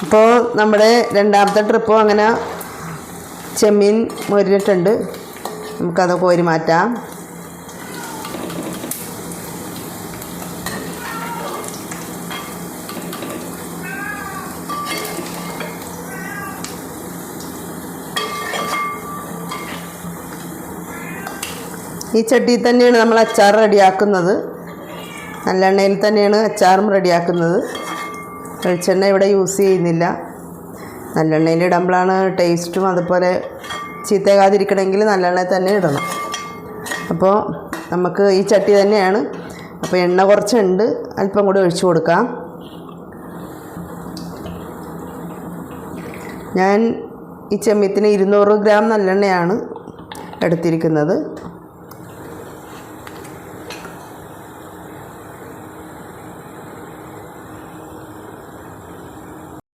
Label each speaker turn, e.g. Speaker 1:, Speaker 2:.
Speaker 1: അപ്പോൾ നമ്മുടെ രണ്ടാമത്തെ ട്രിപ്പും അങ്ങനെ ചെമ്മീൻ മൊരിഞ്ഞിട്ടുണ്ട്. നമുക്കത് കോരി മാറ്റാം. ഈ ചട്ടിയിൽ തന്നെയാണ് നമ്മൾ അച്ചാർ റെഡിയാക്കുന്നത്. നല്ലെണ്ണയിൽ തന്നെയാണ് അച്ചാറും റെഡിയാക്കുന്നത്. വെളിച്ചെണ്ണ ഇവിടെ യൂസ് ചെയ്യുന്നില്ല. നല്ലെണ്ണയിൽ ഇടുമ്പോഴാണ് ടേസ്റ്റും അതുപോലെ ചീത്തയാകാതിരിക്കണമെങ്കിൽ നല്ലെണ്ണയിൽ തന്നെ ഇടണം. അപ്പോൾ നമുക്ക് ഈ ചട്ടി തന്നെയാണ്. അപ്പോൾ എണ്ണ കുറച്ചുണ്ട്, അല്പം കൂടി ഒഴിച്ചു കൊടുക്കാം. ഞാൻ ഈ ചെമ്മീത്തിന് 200 ഗ്രാം നല്ലെണ്ണയാണ് എടുത്തിരിക്കുന്നത്.